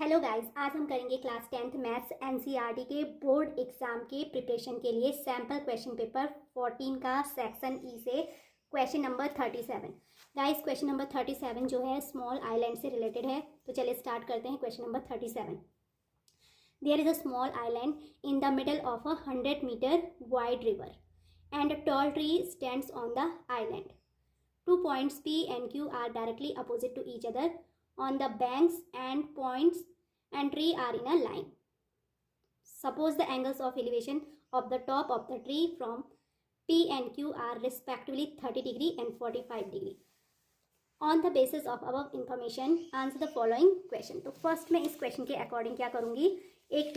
Hello guys, आज हम करेंगे क्लास 10th मैथ्स एनसीईआरटी के बोर्ड एग्जाम के प्रिपरेशन के लिए सैम्पल क्वेश्चन पेपर 14 का सेक्शन ई से question number 37। Guys, question number 37 जो है स्मॉल आइलैंड से रिलेटेड है। तो चलिए स्टार्ट करते हैं। Question number 37, there is a small island in the middle of a 100 metre wide river and a tall tree stands on the island. 2 points P and Q are directly opposite to each other on the banks and points and tree are in a line. Suppose the angles of elevation of the top of the tree from P and Q are respectively 30 degree and 45 degree. On the basis of above information, answer the following question. तो first में इस question के according क्या करूँगी, एक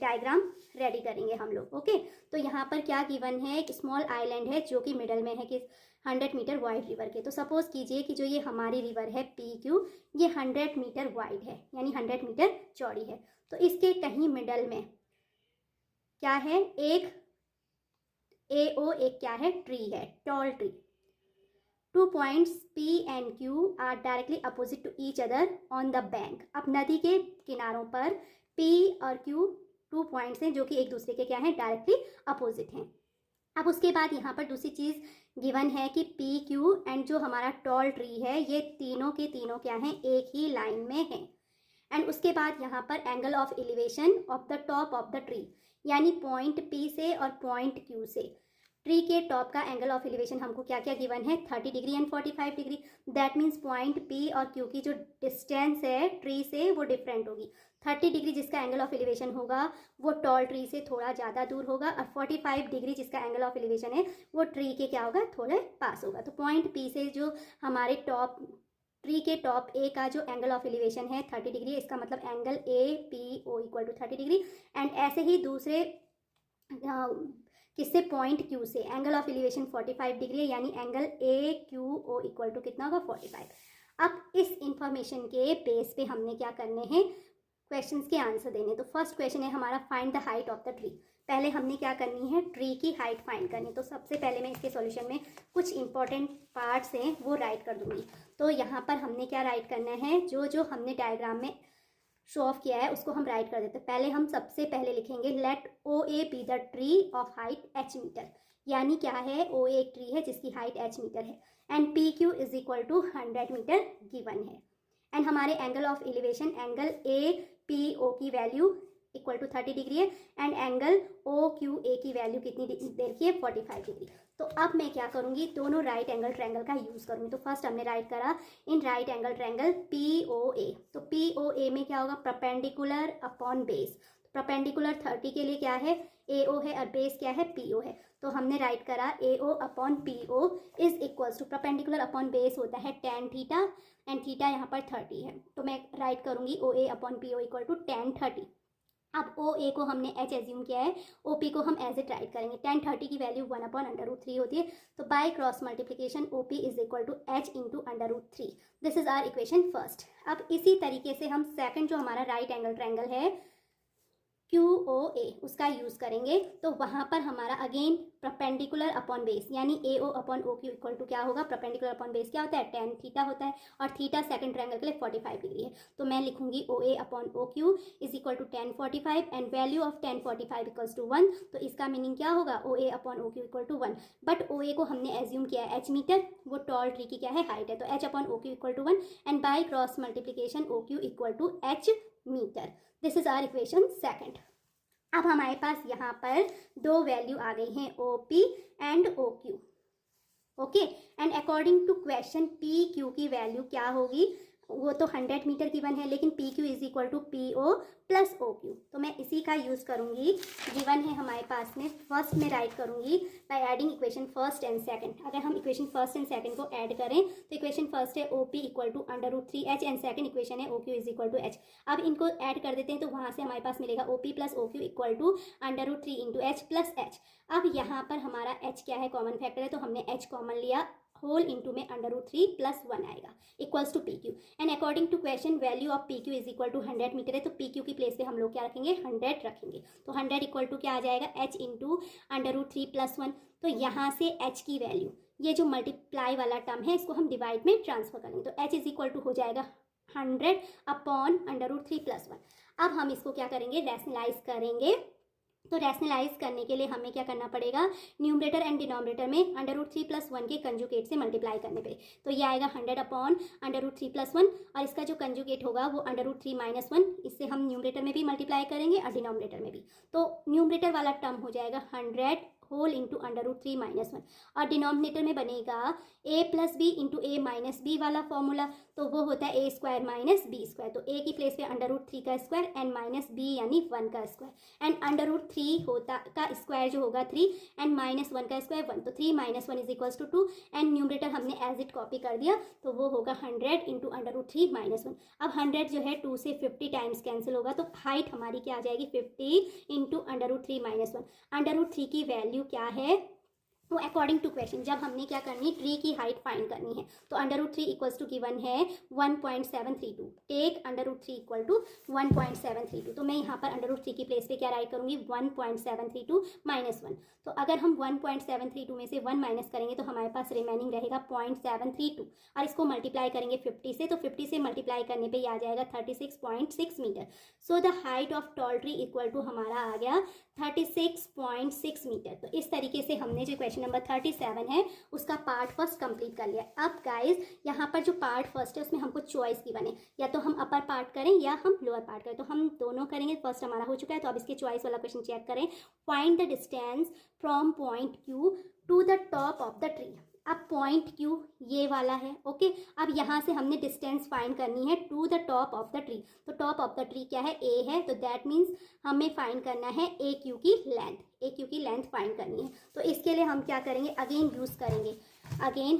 diagram ready करेंगे हम लोग। ओके, तो यहाँ पर क्या गिवन है, एक स्मॉल आइलैंड है जो कि मिडल में है कि 100 मीटर वाइड रिवर के। तो सपोज कीजिए कि जो ये हमारी रिवर है पी क्यू, ये 100 मीटर वाइड है यानी 100 मीटर चौड़ी है। तो इसके कहीं मिडल में क्या है, एक AO, एक क्या है, ट्री है, tall tree. 2 points P and Q are directly opposite to each other on the bank. अब नदी के किनारों पर P और Q 2 पॉइंट्स हैं जो कि एक दूसरे के क्या हैं, डायरेक्टली अपोजिट हैं. अब उसके बाद यहाँ पर दूसरी चीज़ गिवन है कि P Q एंड जो हमारा टॉल ट्री है ये तीनों के तीनों क्या हैं, एक ही लाइन में हैं. एंड उसके बाद यहाँ पर angle of elevation of the top of the tree, यानी पॉइंट P से और पॉइंट Q से ट्री के टॉप का एंगल ऑफ एलिवेशन हमको क्या क्या गिवन है, 30 degree and 45 degree. That means point P और Q की जो डिस्टेंस है ट्री से वो डिफरेंट होगी. 30 डिग्री जिसका एंगल ऑफ एलिवेशन होगा वो टॉल ट्री से थोड़ा ज़्यादा दूर होगा, और 45 डिग्री जिसका एंगल ऑफ एलिवेशन है वो ट्री के क्या होगा, थोड़े पास होगा. तो पॉइंट P से जो हमारे टॉप ट्री के टॉप A का जो एंगल ऑफ एलिवेशन है 30 डिग्री, इसका मतलब angle APO equal to 30 degree. And ऐसे ही दूसरे किससे, पॉइंट Q से एंगल ऑफ एलिवेशन 45 डिग्री यानी एंगल AQO इक्वल टू कितना होगा, 45. अब इस इंफॉर्मेशन के बेस पे हमने क्या करने हैं, क्वेश्चंस के आंसर देने. तो फर्स्ट क्वेश्चन है हमारा, find the height of the tree. पहले हमने क्या करनी है, ट्री की हाइट फाइंड करनी. तो सबसे पहले मैं इसके सॉल्यूशन में कुछ इंपॉर्टेंट पार्ट्स हैं वो राइट कर दूंगी. तो यहाँ पर हमने क्या राइट करना है, जो जो हमने डायग्राम में शो ऑफ किया है उसको हम राइट कर देते हैं. पहले हम सबसे पहले लिखेंगे let OA be the tree of height h metre, यानी क्या है, OA एक ट्री है जिसकी हाइट h मीटर है. And PQ is equal to 100 metre given है. एंड हमारे angle of elevation, angle APO की वैल्यू इक्वल टू 30 डिग्री है. एंड एंगल OQA की वैल्यू कितनी देर की है, 45 डिग्री. तो अब मैं क्या करूँगी, दोनों राइट एंगल ट्रायंगल का यूज़ करूँगी. तो फर्स्ट हमने राइट करा in right angle triangle POA. तो POA में क्या होगा, परपेंडिकुलर अपॉन बेस. परपेंडिकुलर 30 के लिए क्या है, AO है, और बेस क्या है, PO है. तो हमने राइट करा AO upon PO is equals to, perpendicular upon base होता है tan थीटा, एंड थीटा यहाँ पर 30 है. तो मैं राइट करूँगी OA upon PO equal to tan 30. अब OA को हमने h एज्यूम किया है, OP को हम एज इट राइट करेंगे. tan 30 की वैल्यू 1/√3 होती है. तो by cross multiplication OP is equal to h into √3. This is our equation first. अब इसी तरीके से हम सेकंड जो हमारा राइट एंगल ट्रायंगल है QOA उसका यूज़ करेंगे. तो वहाँ पर हमारा अगेन परपेंडिकुलर अपॉन बेस यानी AO upon OQ equal to क्या होगा, परपेंडिकुलर अपॉन बेस क्या होता है, tan थीटा होता है, और थीटा सेकंड ट्रायंगल के लिए 45 डिग्री है. तो मैं लिखूंगी OA upon OQ is equal to tan 45 and value of tan 45 equals to 1. तो इसका मीनिंग क्या होगा, OA upon OQ equal to 1. But OA को हमने एज्यूम किया है h मीटर, वो टॉल ट्री की क्या है, हाइट है. तो h upon OQ equal to 1 and by cross multiplication OQ equal to h metre. This is our equation second. अब हमारे पास यहाँ पर दो वैल्यू आ गई हैं, OP and OQ. Okay, and according to question PQ की वैल्यू क्या होगी, वो तो 100 मीटर गिवन है, लेकिन PQ is equal to PO plus OQ. तो मैं इसी का यूज़ करूँगी, गिवन है हमारे पास में. फर्स्ट में राइट करूँगी by adding equation first and second. अगर हम इक्वेशन फर्स्ट एंड सेकंड को ऐड करें तो इक्वेशन फर्स्ट है OP equal to √3h and second equation है OQ is equal to h. अब इनको ऐड कर देते हैं तो वहाँ से हमारे पास मिलेगा OP plus OQ equal to √3 into h plus h. अब यहाँ पर हमारा h क्या है, कॉमन फैक्टर है, तो हमने h कॉमन लिया, होल इंटू में √3 प्लस 1 आएगा equals to PQ. And according to question value of PQ is equal to 100 metre है. तो PQ की प्लेस पे हम लोग क्या रखेंगे, 100 रखेंगे. तो 100 इक्वल टू क्या आ जाएगा, h इंटू √3 प्लस 1. तो यहाँ से h की वैल्यू, ये जो मल्टीप्लाई वाला टर्म है इसको हम डिवाइड में ट्रांसफर करेंगे. तो h इज इक्वल टू हो जाएगा 100 अपॉन √3+1। अब हम इसको क्या करेंगे, रैशनलाइज करेंगे। तो रैशनलाइज करने के लिए हमें क्या करना पड़ेगा, न्यूमरेटर एंड डिनोमिनेटर में √3+1 के कंजुगेट से मल्टीप्लाई करने पे। तो ये आएगा 100 अपॉन √3+1 और इसका जो कंजुगेट होगा वो √3 - 1। इससे हम न्यूमरेटर में भी मल्टीप्लाई करेंगे और डिनोमिनेटर में भी। तो न्यूमरेटर वाला टर्म हो जाएगा 100 होल इंटू √3 - 1 और डिनोमिनेटर में बनेगा a+b इंटू a-b वाला फॉर्मूला। तो वो होता है a² - b²। तो a की प्लेस पे √3 का स्क्वायर एंड -b यानी 1 का स्क्वायर एंड √3 होता का स्क्वायर जो होगा 3 एंड -1 का स्क्वायर 1। तो 3 - 1 = 2 एंड न्यूमरेटर हमने एज इट कॉपी कर दिया। तो वो होगा 100 इंटू √3 - 1। अब 100 जो है 2 से 50 टाइम्स कैंसिल होगा। तो हाइट हमारी क्या आ जाएगी, 50 इंटू √3 - 1। √3 की वैल्यू क्या है, तो अकॉर्डिंग टू क्वेश्चन जब हमने क्या करनी, ट्री की हाइट फाइंड करनी है। तो √3 = गिवन है 1.732। टेक √3 = 1.732। तो मैं यहाँ पर √3 की प्लेस पे क्या राइट करूँगी, 1.732 - 1। तो अगर हम 1.732 में से 1 माइनस करेंगे तो हमारे पास रिमेनिंग रहेगा 0.732 और इसको मल्टीप्लाई करेंगे 50 से। तो 50 से मल्टीप्लाई करने पे आ जाएगा 36.6 metre. So the height of tall tree equal to हमारा आ गया 36.6 मीटर। तो इस तरीके से हमने जो क्वेश्चन नंबर 37 है उसका पार्ट फर्स्ट कंप्लीट कर लिया। अब गाइज यहाँ पर जो पार्ट फर्स्ट है उसमें हमको चॉइस की बने, या तो हम अपर पार्ट करें या हम लोअर पार्ट करें। तो हम दोनों करेंगे। फर्स्ट हमारा हो चुका है, तो अब इसके चॉइस वाला क्वेश्चन चेक करें। Find the distance from point Q to the top of the tree. अब पॉइंट Q ये वाला है, ओके। अब यहाँ से हमने डिस्टेंस फाइंड करनी है to the top of the tree. तो टॉप ऑफ द ट्री क्या है, A है। तो दैट मीन्स हमें फाइंड करना है AQ की लेंथ। AQ की लेंथ फाइंड करनी है। तो इसके लिए हम क्या करेंगे, अगेन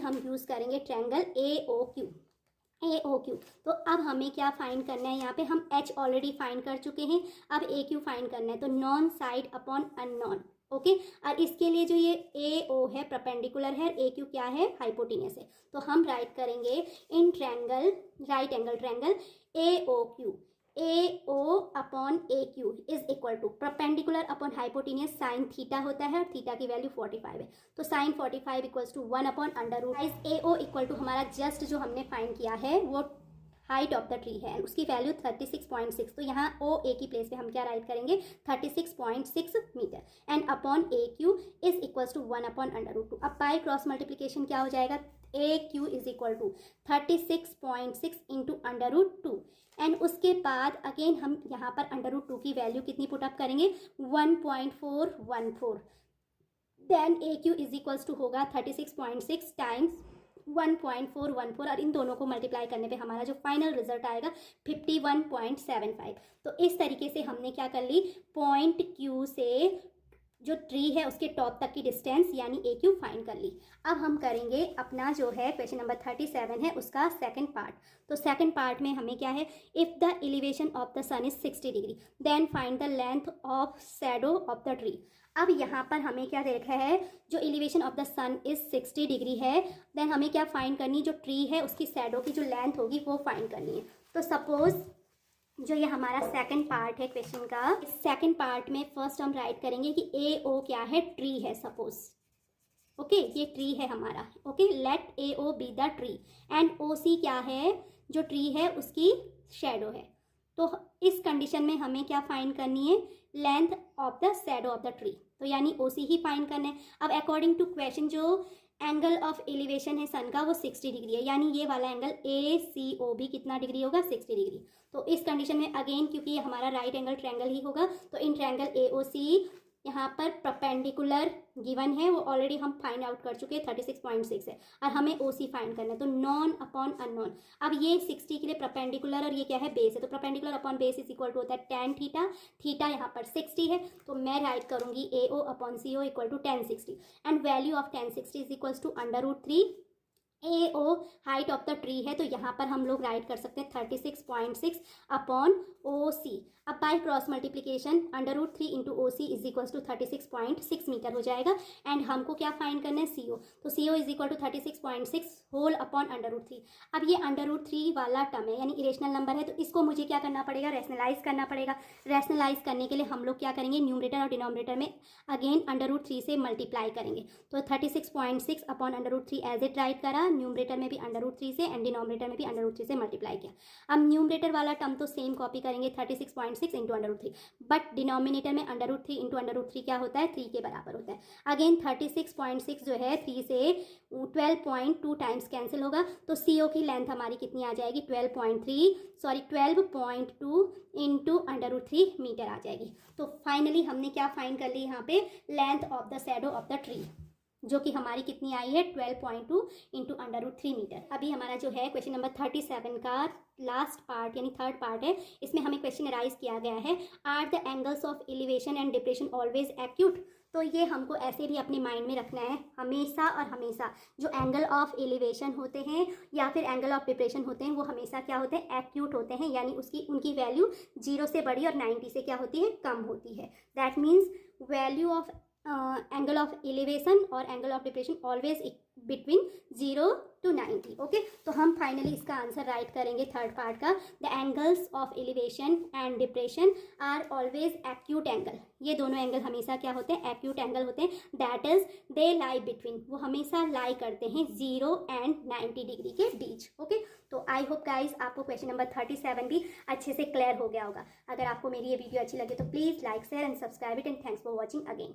हम यूज़ करेंगे ट्रायंगल AOQ। तो अब हमें क्या फाइंड करना है, यहाँ पे हम H ऑलरेडी फाइंड कर चुके हैं। अब AQ फाइंड करना है। तो non side upon unknown, okay. और इसके लिए जो ये AO है परपेंडिकुलर है, AQ क्या है, हाइपोटेन्यूस है। तो हम राइट करेंगे in triangle, right angle triangle AOQ। AO upon AQ is equal to perpendicular upon hypotenuse sine theta होता है और थीटा की वैल्यू 45 है। तो sine 45 equals to 1 upon √। AO equal to हमारा जस्ट जो हमने फाइंड किया है वो हाइट ऑफ द ट्री है, उसकी वैल्यू 36.6। तो यहाँ OA की प्लेस पे हम क्या राइट करेंगे, 36.6 metre and upon AQ is equals to 1 upon √2। अब बाय क्रॉस मल्टीप्लिकेशन क्या हो जाएगा, AQ is equal to 36.6 into √2 and उसके बाद अगेन हम यहाँ पर √2 की वैल्यू कितनी पुटअप करेंगे, 1.414। Then AQ is equals to होगा 36.6 टाइम्स 1.414 और इन दोनों को मल्टीप्लाई करने पे हमारा जो फाइनल रिजल्ट आएगा 51.75। तो इस तरीके से हमने क्या कर ली, पॉइंट Q से जो ट्री है उसके टॉप तक की डिस्टेंस यानी AQ फाइंड कर ली। अब हम करेंगे अपना जो है क्वेश्चन नंबर 37 है उसका सेकंड पार्ट। तो सेकंड पार्ट में हमें क्या है, if the elevation of the sun is 60 degree then find the length of shadow of the tree. अब यहाँ पर हमें क्या देखा है, जो elevation of the sun is 60 degree है, देन हमें क्या फाइंड करनी, जो ट्री है उसकी शैडो की जो लेंथ होगी वो फाइंड करनी है। तो सपोज जो ये हमारा सेकंड पार्ट है क्वेश्चन का, इस सेकंड पार्ट में फर्स्ट हम राइट करेंगे कि AO क्या है, ट्री है सपोज, ओके। ये ट्री है हमारा, okay. Let AO be the tree and OC क्या है, जो ट्री है उसकी शैडो है। तो इस कंडीशन में हमें क्या फाइंड करनी है, length of the shadow of the tree. तो यानी OC ही फाइंड करना है। अब अकॉर्डिंग टू क्वेश्चन जो एंगल ऑफ एलिवेशन है सन का वो 60 डिग्री है, यानी ये वाला एंगल ACOB कितना डिग्री होगा, 60 डिग्री। तो इस कंडीशन में अगेन क्योंकि ये हमारा राइट एंगल ट्रायंगल ही होगा, तो इन ट्रायंगल AOC यहाँ पर परपेंडिकुलर गिवन है, वो ऑलरेडी हम फाइंड आउट कर चुके हैं 36.6 है और हमें OC फाइंड करना है। तो नॉन अपॉन अननोन। अब ये 60 के लिए परपेंडिकुलर और ये क्या है, बेस है। तो perpendicular upon base is equal to होता है tan थीटा। थीटा यहाँ पर 60 है, तो मैं राइट करूँगी AO upon CO equal to tan 60 and value of tan 60 is equal to √3। AO height of the tree है, तो यहाँ पर हम लोग राइट कर सकते हैं 36.6 अपॉन OC। अब by cross multiplication √3 into OC is equal to 36.6 metre हो जाएगा एंड हमको क्या फाइंड करना है, CO। तो CO is equal to 36.6 whole upon √3। अब ये √3 वाला टर्म है यानी इरेशनल नंबर है, तो इसको मुझे क्या करना पड़ेगा, रैशनलाइज करना पड़ेगा। रैशनलाइज करने के लिए हम लोग क्या करेंगे, न्यूमरेटर और डिनोमिनेटर में अगेन √3 से मल्टीप्लाई करेंगे। तो 36.6 अपॉन √3 एज इट राइट करा, न्यूमरेटर में भी √3 से एंड डिनोमिनेटर में भी √3 से मल्टीप्लाई किया। अब न्यूमरेटर वाला टर्म तो सेम कॉपी करेंगे 36.6 इंटू √3, बट डिनोमिनेटर में √3 इंटू √3 क्या होता है 3 के बराबर होता है। अगेन 36.6 जो है 3 से 12.2 टाइम्स कैंसिल होगा, तो CO की लेंथ हमारी कितनी आ जाएगी 12.2 इंटू √3 मीटर आ जाएगी। तो फाइनली हमने क्या फाइंड कर ली यहाँ पे, length of the shadow of the tree, जो कि हमारी कितनी आई है 12.2 इंटू √3 मीटर। अभी हमारा जो है क्वेश्चन नंबर 37 का लास्ट पार्ट यानी थर्ड पार्ट है, इसमें हमें क्वेश्चन राइज किया गया है, are the angles of elevation and depression always acute. तो ये हमको ऐसे भी अपने माइंड में रखना है, हमेशा और हमेशा जो एंगल ऑफ एलिवेशन होते हैं या फिर एंगल ऑफ डिप्रेशन होते हैं वो हमेशा क्या होते हैं, एक्यूट होते हैं, यानी उनकी वैल्यू 0 से बड़ी और 90 से क्या होती है, कम होती है। That means value of angle of elevation और angle of depression always between 0 to 90। Okay, तो हम फाइनली इसका आंसर राइट करेंगे थर्ड पार्ट का, the angles of elevation and depression are always acute angle. ये दोनों एंगल हमेशा क्या होते हैं, एक्यूट एंगल होते हैं। That is they lie between, वो हमेशा लाई करते हैं 0 and 90 डिग्री के बीच। ओके, तो आई होप गाइज आपको क्वेश्चन नंबर 37 भी अच्छे से क्लियर हो गया होगा। अगर आपको मेरी ये वीडियो अच्छी लगे तो please like share and subscribe it and thanks for watching again.